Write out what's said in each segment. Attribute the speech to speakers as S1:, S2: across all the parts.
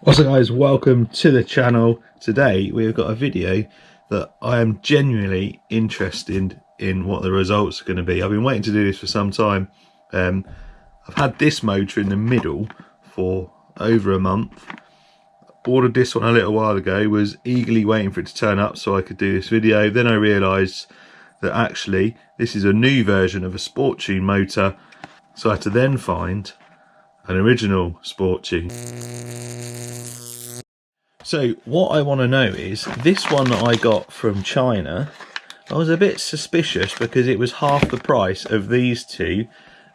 S1: What's up guys, welcome to the channel. Today we've got a video that I am genuinely interested in what the results are going to be. I've been waiting to do this for some time. I've had this motor in the middle for over a month. Ordered this one a little while ago, was eagerly waiting for it to turn up so I could do this video. Then I realised that actually this is a new version of a Sport Tuned motor, so I had to then find an original Sport Tune. So what I want to know is, this one that I got from China, I was a bit suspicious because it was half the price of these two.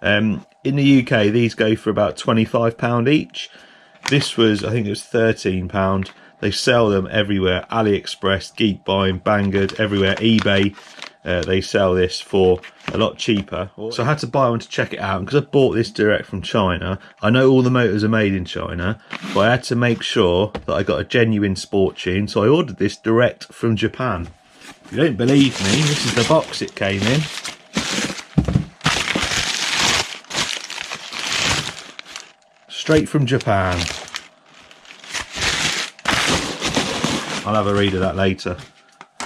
S1: In the UK these go for about £25 each. This was, I think it was £13. They sell them everywhere, AliExpress, Geekbuy, Banggood, everywhere, eBay. They sell this for a lot cheaper. So I had to buy one to check it out, because I bought this direct from China. I know all the motors are made in China, but I had to make sure that I got a genuine Sport Tune, so I ordered this direct from Japan. If you don't believe me, this is the box it came in. Straight from Japan. I'll have a read of that later.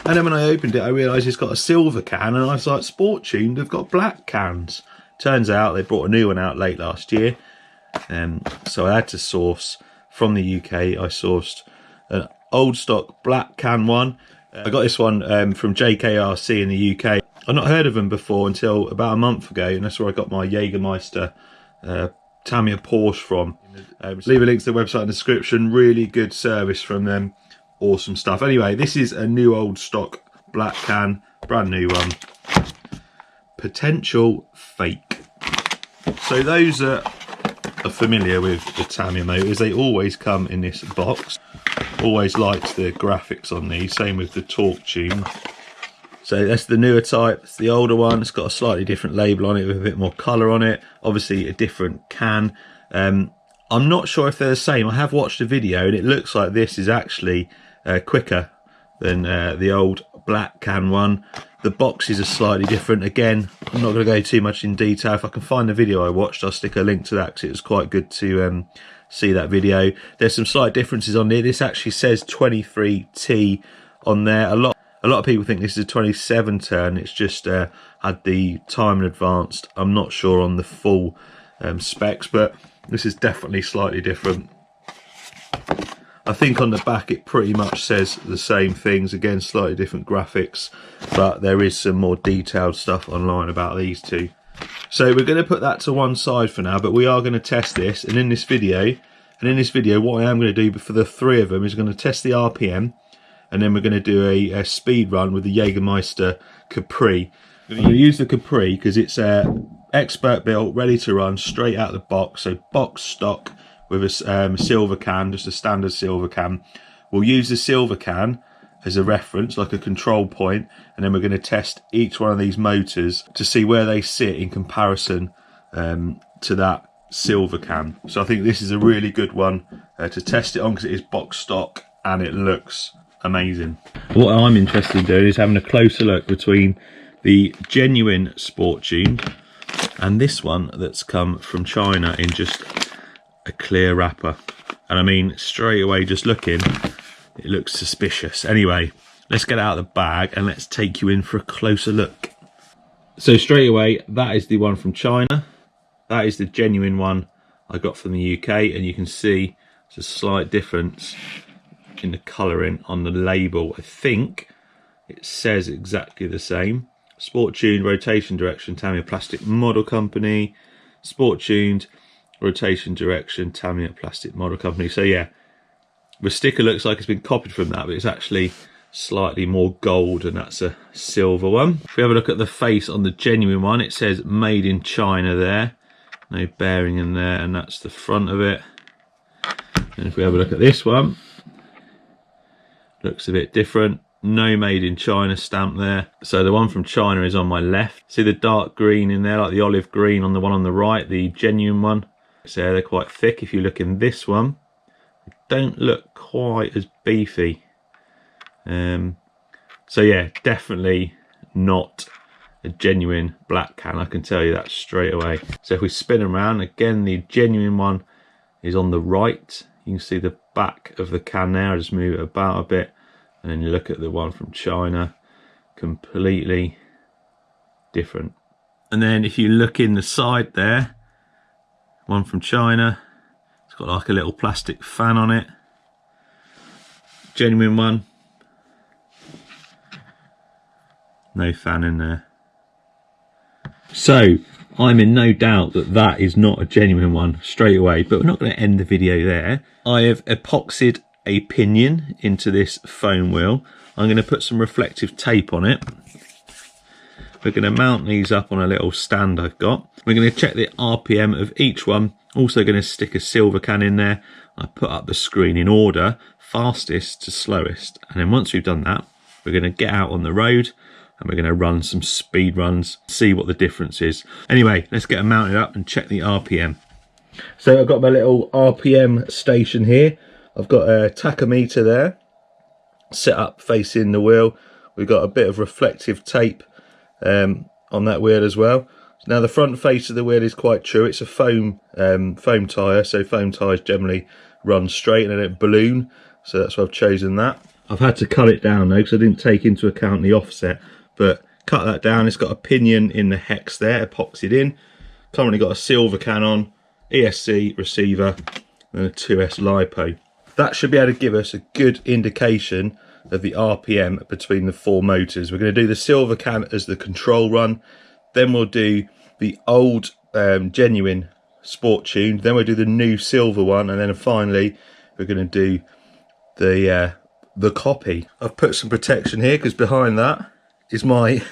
S1: And then when I opened it, I realised it's got a silver can, and I was like, Sport Tuned have got black cans. Turns out they brought a new one out late last year. So I had to source from the UK. I sourced an old stock black can one. I got this one from SkyRC in the UK. I've not heard of them before until about a month ago, and that's where I got my Jägermeister Tamiya Porsche from. Leave a link to the website in the description. Really good service from them. Awesome stuff. Anyway, this is a new old stock black can, brand new one. Potential fake. So those that are familiar with the Tamiya motors, they always come in this box. Always liked the graphics on these, same with the torque tune. So that's the newer type. It's the older one. It's got a slightly different label on it with a bit more colour on it. Obviously a different can. I'm not sure if they're the same. I have watched a video and it looks like this is actually quicker than the old black can one. The boxes are slightly different. Again, I'm not going to go too much in detail. If I can find the video I watched, I'll stick a link to that, because it was quite good to see that video. There's some slight differences on there. This actually says 23T on there. A lot of people think this is a 27 turn. It's just had the time advanced. I'm not sure on the full specs, but this is definitely slightly different. I think on the back it pretty much says the same things. Again, slightly different graphics, but there is some more detailed stuff online about these two. So we're going to put that to one side for now, but we are going to test this. And in this video, what I am going to do for the three of them is going to test the RPM, and then we're going to do a speed run with the Jägermeister Capri. I'm going to use the Capri because it's expert built, ready to run, straight out of the box. So box stock with a silver can, just a standard silver can. We'll use the silver can as a reference, like a control point, and then we're going to test each one of these motors to see where they sit in comparison to that silver can. So I think this is a really good one to test it on, because it is box stock and it looks amazing. What I'm interested in doing is having a closer look between the genuine Sport Tuned and this one that's come from China in just a clear wrapper. And I mean, straight away just looking, it looks suspicious. Anyway, let's get out of the bag and let's take you in for a closer look. So straight away, that is the one from China. That is the genuine one I got from the UK, and you can see there's a slight difference in the colouring on the label. I think it says exactly the same. Sport Tuned, rotation direction, Tamiya Plastic Model Company. Sport Tuned, rotation direction, Tamiya Plastic Model Company. So yeah, the sticker looks like it's been copied from that, but it's actually slightly more gold, and that's a silver one. If we have a look at the face on the genuine one, it says made in China there. No bearing in there, and that's the front of it. And if we have a look at this one, looks a bit different. No made in China stamp there. So the one from China is on my left. See the dark green in there, like the olive green on the one on the right, the genuine one. So they're quite thick. If you look in this one, they don't look quite as beefy. So yeah, definitely not a genuine black can, I can tell you that straight away. So if we spin around, again the genuine one is on the right. You can see the back of the can there. I just move it about a bit, and then you look at the one from China, completely different. And then if you look in the side there, one from China, it's got like a little plastic fan on it. Genuine one, no fan in there. So I'm in no doubt that that is not a genuine one straight away, but we're not going to end the video there. I have epoxied a pinion into this foam wheel. I'm going to put some reflective tape on it. We're going to mount these up on a little stand I've got. We're going to check the RPM of each one. Also going to stick a silver can in there. I put up the screen in order, fastest to slowest. And then once we've done that, we're going to get out on the road and we're going to run some speed runs, see what the difference is. Anyway, let's get them mounted up and check the RPM. So I've got my little RPM station here. I've got a tachometer there set up facing the wheel. We've got a bit of reflective tape on that wheel as well. Now the front face of the wheel is quite true. It's a foam tyre, so foam tyres generally run straight and they don't balloon, so that's why I've chosen that. I've had to cut it down though because I didn't take into account the offset, but cut that down. It's got a pinion in the hex there, epoxied in. Currently got a silver can on, ESC receiver and a 2S LiPo. That should be able to give us a good indication of the RPM between the four motors. We're going to do the silver can as the control run, then we'll do the old genuine Sport Tuned, then we'll do the new silver one, and then finally we're going to do the copy. I've put some protection here because behind that is my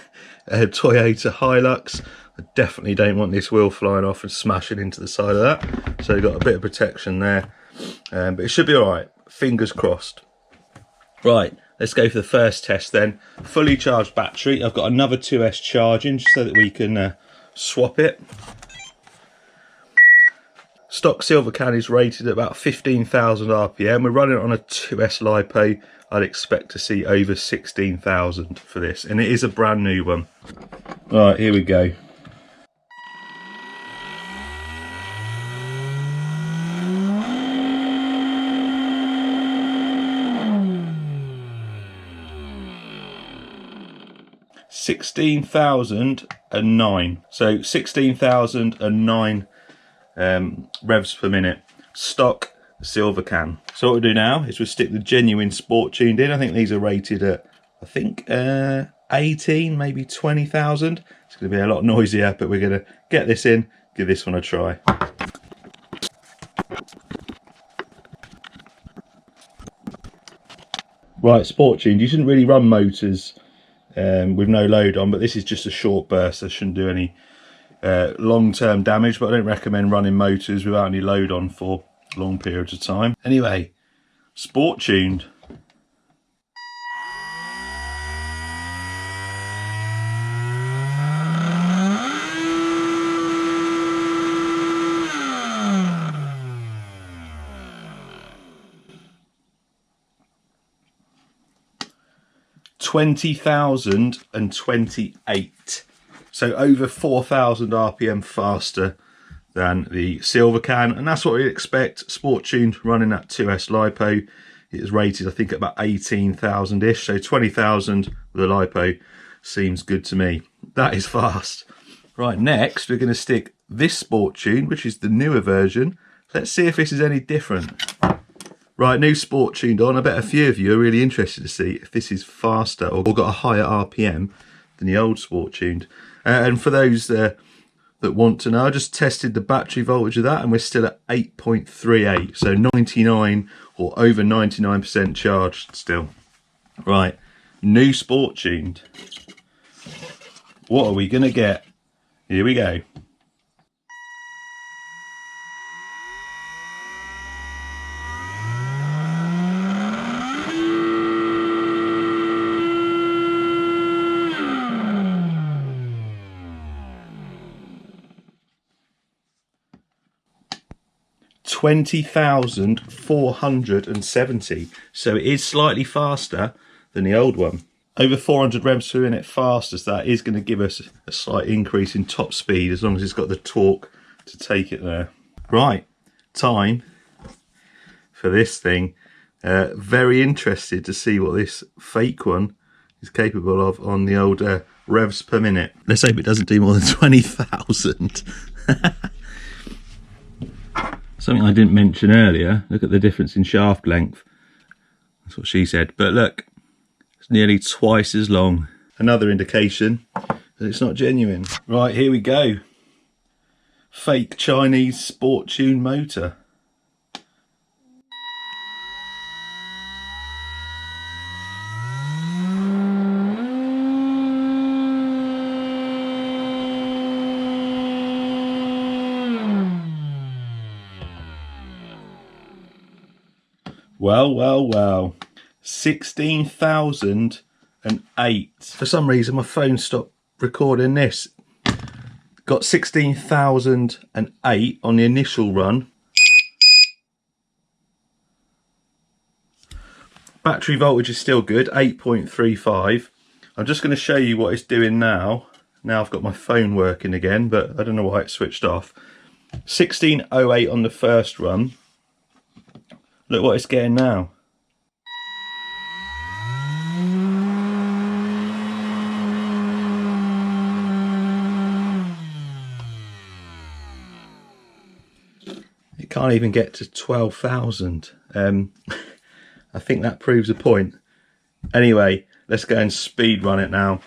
S1: Toyota Hilux. I definitely don't want this wheel flying off and smashing into the side of that, so we've got a bit of protection there, but it should be alright, fingers crossed. Right, let's go for the first test then. Fully charged battery. I've got another 2S charging just so that we can swap it. Stock silver can is rated at about 15,000 RPM. We're running it on a 2S LiPo. I'd expect to see over 16,000 for this, and it is a brand new one. Right, here we go. (16,009). So 16,009 revs per minute. Stock silver can. So what we'll do now is we'll stick the genuine Sport Tuned in. I think these are rated at 18, maybe 20,000. It's going to be a lot noisier, but we're going to get this in, give this one a try. Right, Sport Tuned. You shouldn't really run motors with no load on, but this is just a short burst, so shouldn't do any long-term damage, but I don't recommend running motors without any load on for long periods of time. Anyway, Sport Tuned. (20,028). So over 4,000 RPM faster than the silver can, and that's what we'd expect. Sport Tuned running that 2S LiPo. It is rated, I think, at about 18,000-ish, so 20,000 with a LiPo seems good to me. That is fast. Right, next we're going to stick this Sport Tuned, which is the newer version. Let's see if this is any different. Right, new Sport Tuned on. I bet a few of you are really interested to see if this is faster or got a higher RPM than the old Sport Tuned. And for those that want to know, I just tested the battery voltage of that and we're still at 8.38, so 99 or over 99% charged still. Right, new Sport Tuned. What are we going to get? Here we go. (20,470). So it is slightly faster than the old one. Over 400 revs per minute faster, so that is going to give us a slight increase in top speed as long as it's got the torque to take it there. Right, time for this thing. Very interested to see what this fake one is capable of on the old revs per minute. Let's hope it doesn't do more than 20,000. Something I didn't mention earlier, look at the difference in shaft length. That's what she said, but look, it's nearly twice as long. Another indication that it's not genuine. Right, here we go. Fake Chinese Sport Tuned motor. Well, well, well. 16,008. For some reason my phone stopped recording this. Got 16,008 on the initial run. Battery voltage is still good, 8.35. I'm just going to show you what it's doing now. Now I've got my phone working again, but I don't know why it switched off. 1608 on the first run. Look what it's getting now. It can't even get to 12,000. I think that proves a point. Anyway, let's go and speed run it now.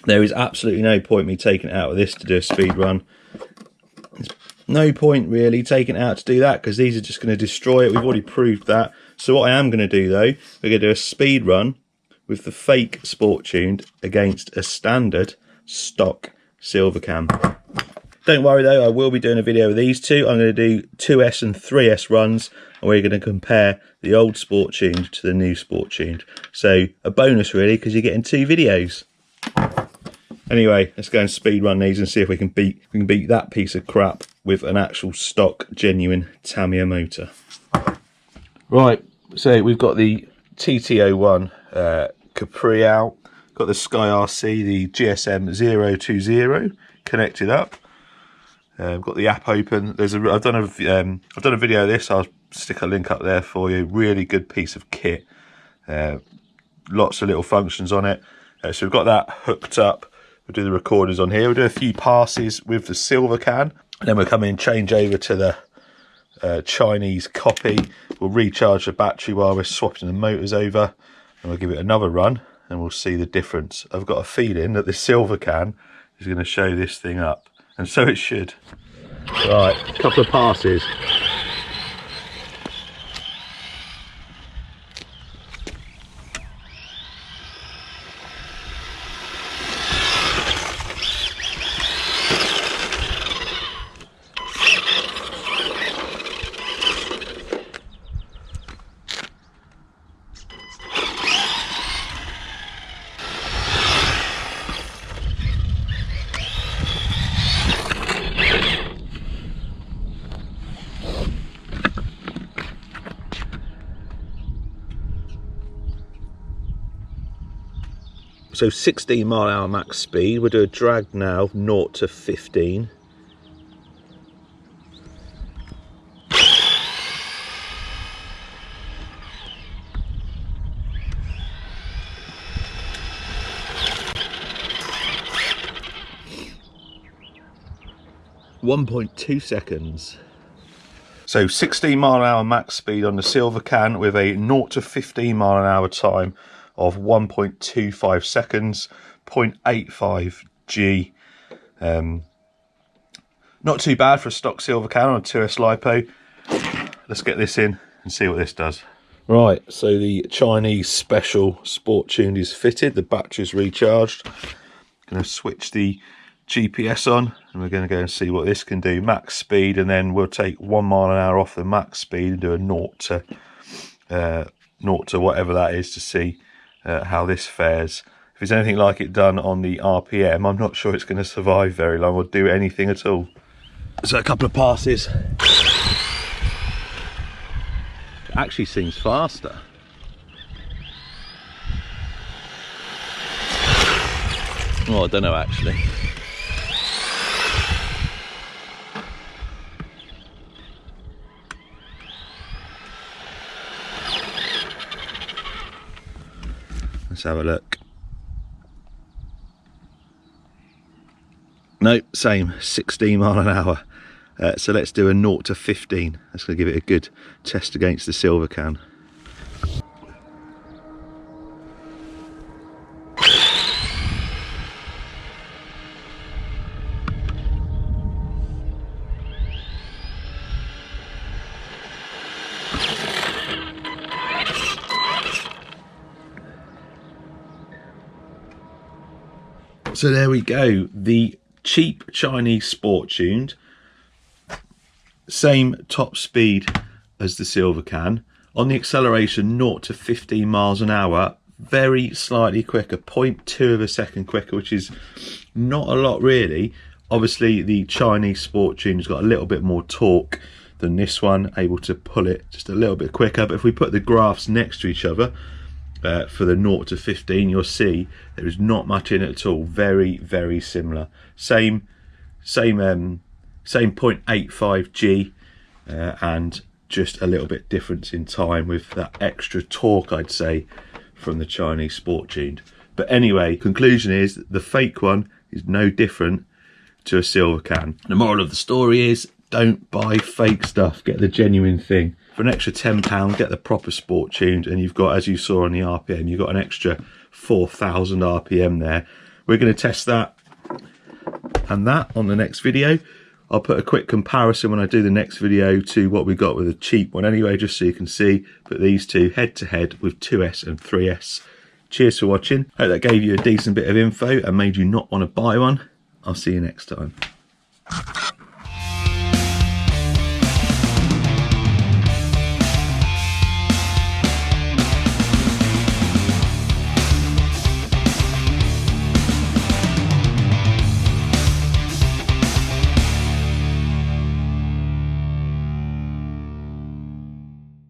S1: There is absolutely no point me taking it out of this to do a speed run. There's no point really taking it out to do that because these are just going to destroy it. We've already proved that. So what I am going to do though, we're going to do a speed run with the fake Sport Tuned against a standard stock silver cam. Don't worry though, I will be doing a video of these two. I'm going to do 2S and 3S runs, and we're going to compare the old Sport Tuned to the new Sport Tuned. So a bonus really, because you're getting two videos. Anyway, let's go and speed run these and see if we can beat that piece of crap with an actual stock genuine Tamiya motor. Right, so we've got the TT01 Capri out, got the SkyRC, the GSM 020 connected up. I've got the app open. I've done a video of this. I'll stick a link up there for you. Really good piece of kit. Lots of little functions on it. So we've got that hooked up. We'll do the recorders on here. We'll do a few passes with the silver can, and then we'll come in and change over to the Chinese copy. We'll recharge the battery while we're swapping the motors over, and we'll give it another run, and we'll see the difference. I've got a feeling that the silver can is going to show this thing up, and so it should. Right, a couple of passes. So 16 mph max speed. We'll do a drag now, 0 to 15. .2 seconds. So 16 mph max speed on the silver can with a 0 to 15 mph time of 1.25 seconds, 0.85 G. Not too bad for a stock silver can on a 2S LiPo. Let's get this in and see what this does. Right, so the Chinese special Sport Tuned is fitted, the battery's recharged. Going to switch the GPS on, and we're going to go and see what this can do. Max speed, and then we'll take 1 mile an hour off the max speed and do a 0 to whatever that is to see how this fares. If it's anything like it done on the RPM, I'm not sure it's going to survive very long or do anything at all. So a couple of passes. It actually seems faster. Oh, I don't know actually. Let's have a look. Nope, same, 16 mile an hour. So let's do a 0 to 15. That's going to give it a good test against the silver can. So there we go, the cheap Chinese Sport Tuned, same top speed as the silver can. On the acceleration, 0 to 15 miles an hour, very slightly quicker, 0.2 of a second quicker, which is not a lot really. Obviously the Chinese Sport Tuned has got a little bit more torque than this one, able to pull it just a little bit quicker. But if we put the graphs next to each other, for the 0 to 15, you'll see there is not much in it at all. Very, very similar. Same 0.85 G, and just a little bit difference in time with that extra torque, I'd say, from the Chinese Sport Tuned. But anyway, conclusion is the fake one is no different to a silver can. The moral of the story is, don't buy fake stuff, get the genuine thing. For an extra £10, get the proper Sport Tuned, and you've got, as you saw on the RPM, you've got an extra 4,000 RPM there. We're going to test that and that on the next video. I'll put a quick comparison when I do the next video to what we got with a cheap one anyway, just so you can see. Put these two head to head with 2S and 3S. Cheers for watching. Hope that gave you a decent bit of info and made you not want to buy one. I'll see you next time.